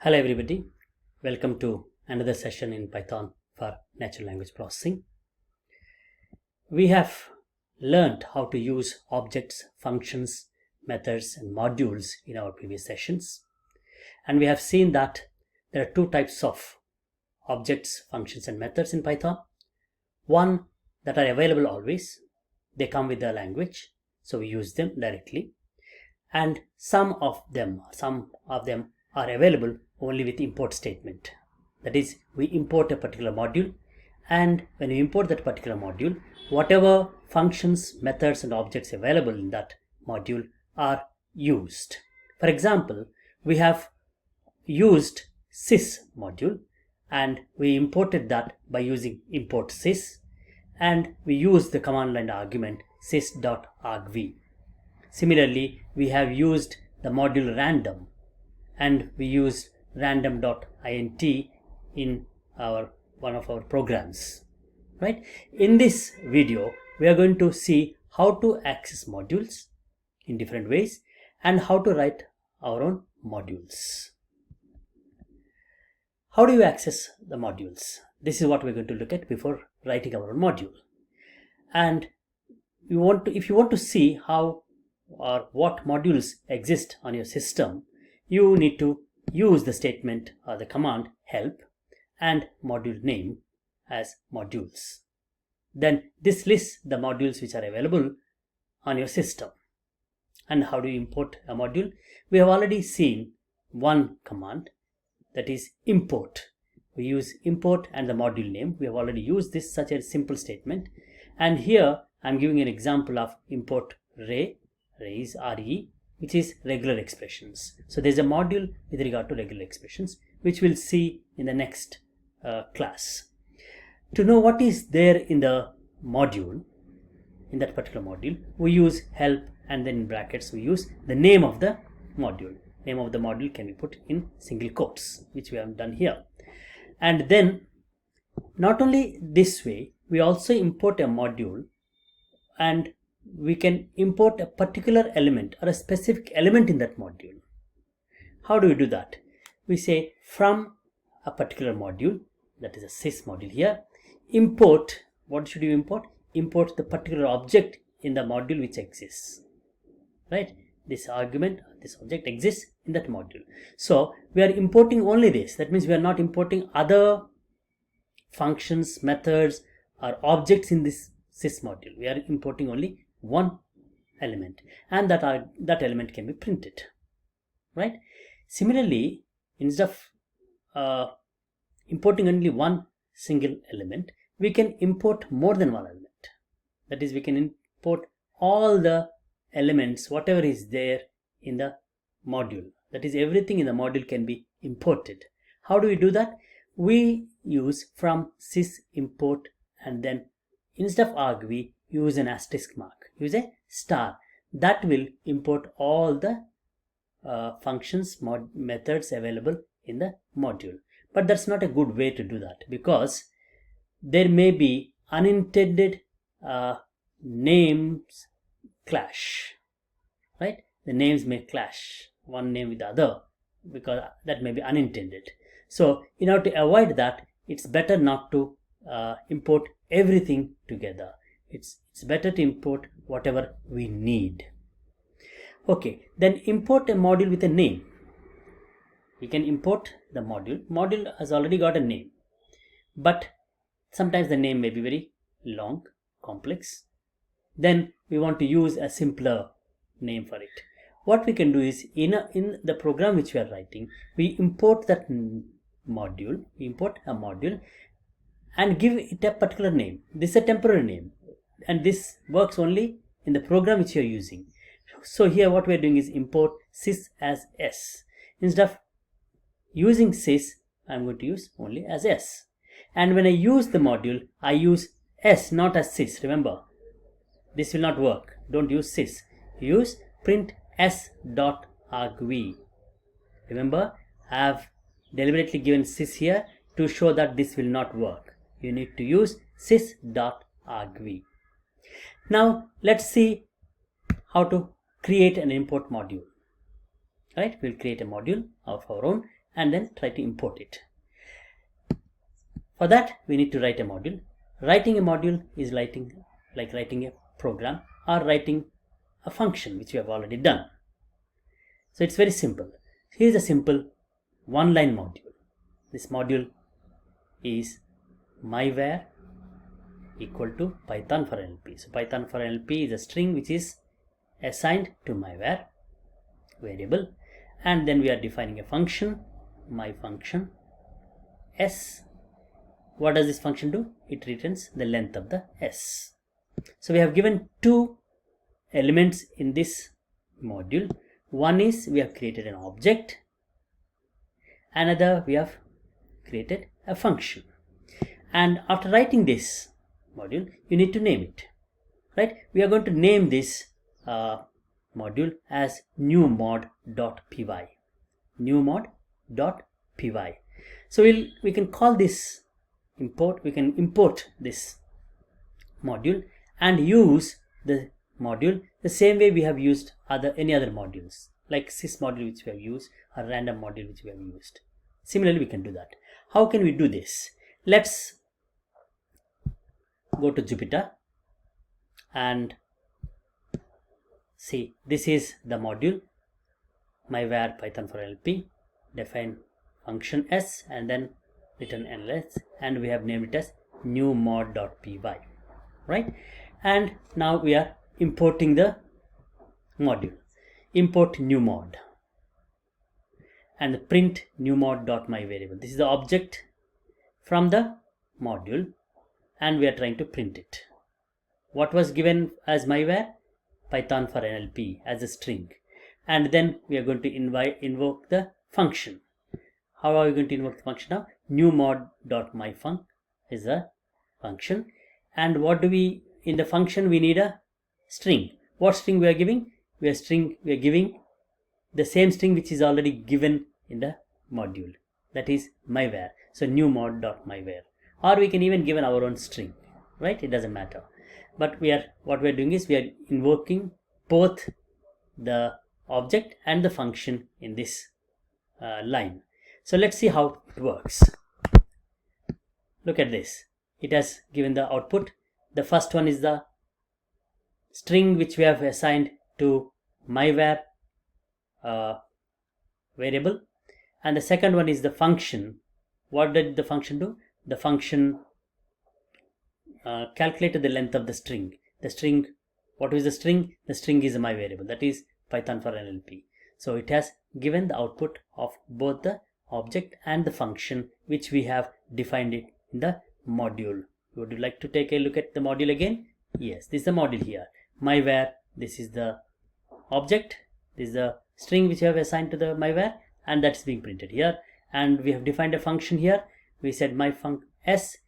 Hello everybody, welcome to another session in Python for natural language processing. We have learned how to use objects, functions, methods and modules in our previous sessions, and we have seen that there are two types of objects, functions and methods in Python. One that are available always, they come with the language, so we use them directly, and some of them are available only with import statement. That is, we import a particular module, and when we import that particular module, whatever functions, methods and objects available in that module are used. For example, we have used sys module and we imported that by using import sys, and we use the command line argument sys.argv. Similarly, we have used the module random and we used random.int in one of our programs, right? In this video, we are going to see how to access modules in different ways and how to write our own modules. How do you access the modules? This is what we're going to look at before writing our own module. And if you want to see how or what modules exist on your system, you need to use the statement or the command help and module name as modules. Then this lists the modules which are available on your system. And how do you import a module? We have already seen one command, that is import. We use import and the module name. We have already used this, such a simple statement. And here I'm giving an example of import ray is RE, which is regular expressions. So there's a module with regard to regular expressions, which we'll see in the next class. To know what is there in the module, in that particular module, we use help, and then in brackets we use the name of the module. Name of the module can be put in single quotes, which we have done here. And then not only this way, we also import a module, and we can import a particular element or a specific element in that module. How do we do that? We say from a particular module, that is a sys module here, import. What should you import? Import the particular object in the module which exists, right? This argument, this object exists in that module. So we are importing only this. That means we are not importing other functions, methods or objects in this sys module. We are importing only one element, and that element can be printed, right? Similarly, instead of importing only one single element, we can import more than one element. That is, we can import all the elements, whatever is there in the module. That is, everything in the module can be imported. How do we do that? We use from sys import, and then instead of arg we use an asterisk mark, use a star. That will import all the functions, methods available in the module. But that's not a good way to do that, because there may be unintended names clash, right? The names may clash, one name with the other, because that may be unintended. So in order to avoid that, it's better not to import everything together. It's better to import whatever we need. Okay, then import a module with a name. We can import the module. Module has already got a name, but sometimes the name may be very long, complex. Then we want to use a simpler name for it. What we can do is, in the program which we are writing, we import that module. We import a module and give it a particular name. This is a temporary name, and this works only in the program which you are using. So here what we are doing is import sys as s. Instead of using sys, I am going to use only as s. And when I use the module, I use s, not as sys. Remember, this will not work. Don't use sys. Use print s.argv. Remember, I have deliberately given sys here to show that this will not work. You need to use sys.argv. Now let's see how to create an import module. Right, we'll create a module of our own and then try to import it. For that, we need to write a module. Writing a module is like writing a program or writing a function, which we have already done. So it's very simple. Here's a simple one-line module. This module is myvar equal to Python for NLP. So Python for NLP is a string which is assigned to myvar variable, and then we are defining a function, my function s. What does this function do? It returns the length of the s. So we have given two elements in this module. One is we have created an object, another we have created a function. And after writing this module, you need to name it, right? We are going to name this module as newmod.py. newmod.py. So we can call this import. We can import this module and use the module the same way we have used any other modules, like sys module which we have used, or random module which we have used. Similarly, we can do that. How can we do this? Let's go to Jupyter and see. This is the module myvar Python for NLP. Define function s and then return ls, and we have named it as newmod.py, right? And now we are importing the module. Import newmod and print newmod.my variable. This is the object from the module, and we are trying to print it. What was given as myvar? Python for NLP as a string, and then we are going to invoke the function. How are we going to invoke the function now? Newmod.myfunc is the function, and what do we in the function? We need a string. What string we are giving? We are giving the same string which is already given in the module, that is myvar. So newmod.myvar, or we can even give our own string, right? It doesn't matter. But what we are doing is we are invoking both the object and the function in this line. So let's see how it works. Look at this. It has given the output. The first one is the string which we have assigned to myvar variable, and the second one is the function. What did the function do? The function calculated the length of the string. The string, what is the string? The string is my variable, that is Python for NLP. So it has given the output of both the object and the function which we have defined it in the module. Would you like to take a look at the module again? Yes, this is the module here. Myvar, this is the object, this is the string which we have assigned to the myvar, and that's being printed here. And we have defined a function here. We said myfunc s.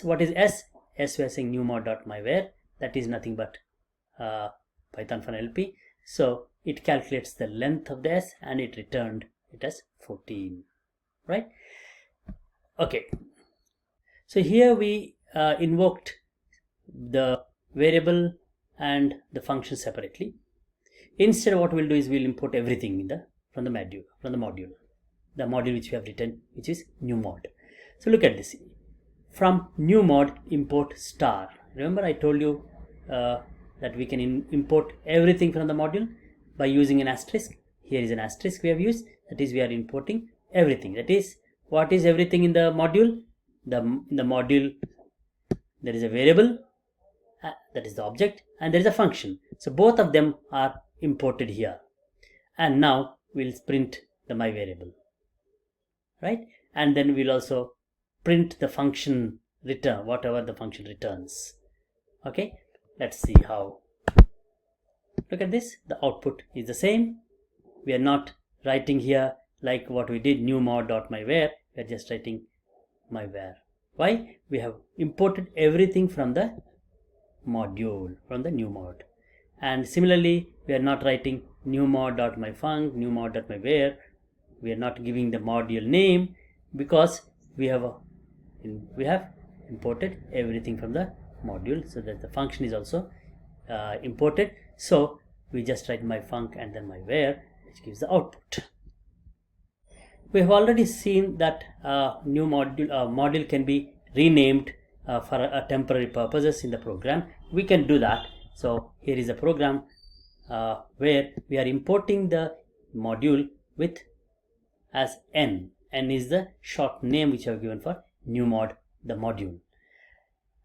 What is s? S, we are saying newmod.myvar, that is nothing but Python for NLP. So it calculates the length of the s and it returned it as 14, right? Okay, so here we invoked the variable and the function separately. Instead, what we'll do is we'll import everything from the module, the module which we have written, which is newmod. So look at this. From newmod, import star. Remember I told you that we can import everything from the module by using an asterisk. Here is an asterisk we have used. That is, we are importing everything. That is, what is everything in the module? In the module, there is a variable, that is the object, and there is a function. So both of them are imported here. And now we'll print the my variable, right? And then we'll also print the function return, whatever the function returns. Okay, let's see how. Look at this. The output is the same. We are not writing here like what we did, newmod.myvar. We are just writing myvar. Why? We have imported everything from the module, from the newmod. And similarly, we are not writing newmod.myfunc, newmod.myvar. We are not giving the module name because we have imported everything from the module, so that the function is also imported. So we just write myfunc and then myvar, which gives the output. We have already seen that new module can be renamed for a temporary purposes in the program. We can do that. So here is a program where we are importing the module with as n. N is the short name which I have given for new mod, the module.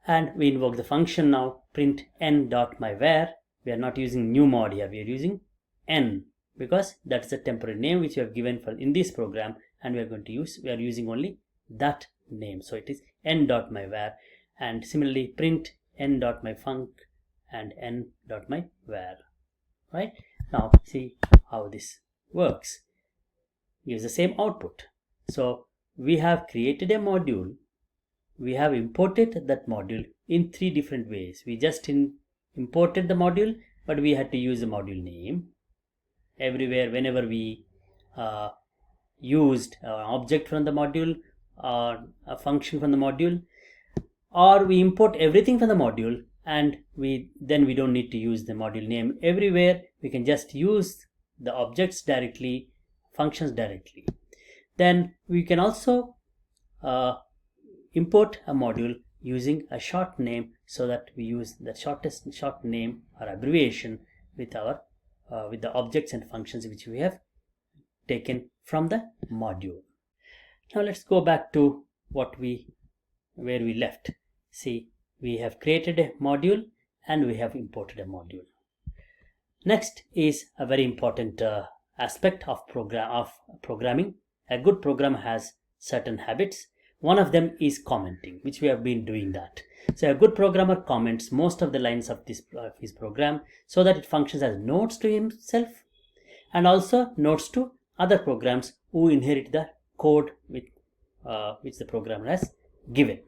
And we invoke the function now, print n.myvar. We are not using new mod here, we are using n, because that's the temporary name which we have given for in this program, and we are using only that name. So it is n.myvar, and similarly print n.myfunc and n.myvar. Right, now see how this works. Gives the same output. So we have created a module, we have imported that module in 3 different ways. We just imported the module, but we had to use the module name. Everywhere, whenever we used an object from the module or a function from the module, or we import everything from the module, and then we don't need to use the module name. Everywhere we can just use the objects directly, functions directly. Then we can also import a module using a short name, so that we use the short name or abbreviation with our with the objects and functions which we have taken from the module. Now let's go back to where we left. See, we have created a module and we have imported a module. Next is a very important aspect of programming. A good programmer has certain habits. One of them is commenting, which we have been doing that. So a good programmer comments most of the lines of his program, so that it functions as notes to himself and also notes to other programs who inherit the code which the programmer has given.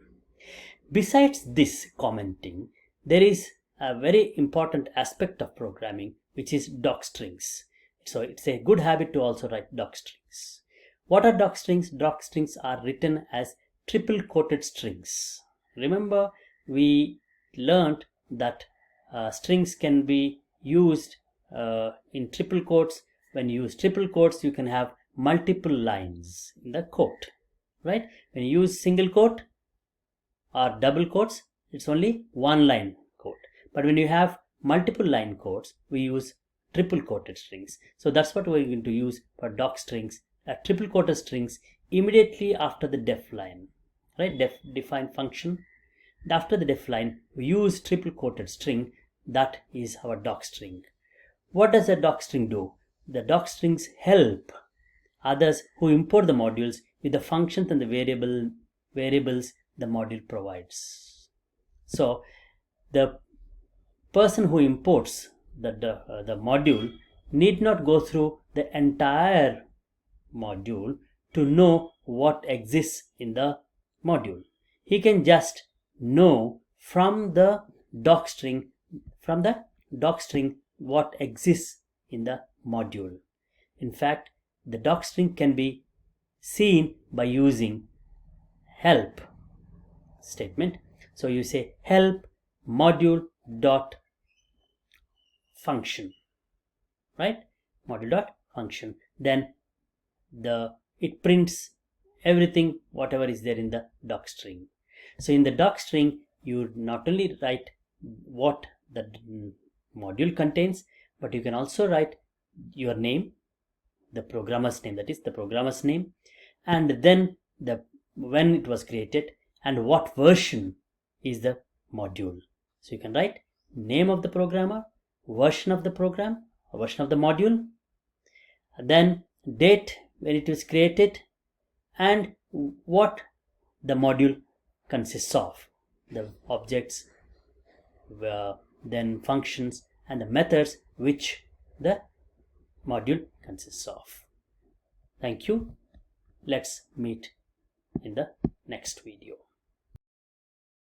Besides this commenting, there is a very important aspect of programming, which is docstrings. So it's a good habit to also write docstrings. What are docstrings? Docstrings are written as triple quoted strings. Remember, we learned that strings can be used in triple quotes. When you use triple quotes, you can have multiple lines in the quote, right? When you use single quote or double quotes, it's only one line quote. But when you have multiple line quotes, we use triple quoted strings. So that's what we're going to use for docstrings, triple quoted strings immediately after the def line, right? Define function. After the def line, we use triple quoted string. That is our docstring. What does a docstring do? The docstrings help others who import the modules with the functions and the variables the module provides. So the person who imports the module need not go through the entire module to know what exists in the module. He can just know from the docstring what exists in the module. In fact, the docstring can be seen by using help statement. So you say help module dot function, right? Module dot function. Then it prints everything whatever is there in the docstring. So in the docstring, you not only write what the module contains, but you can also write your name, the programmer's name, that is the programmer's name, and then when it was created and what version is the module. So you can write name of the programmer, version of the program, version of the module, then date when it was created, and what the module consists of, the objects, then functions and the methods which the module consists of. Thank you. Let's meet in the next video.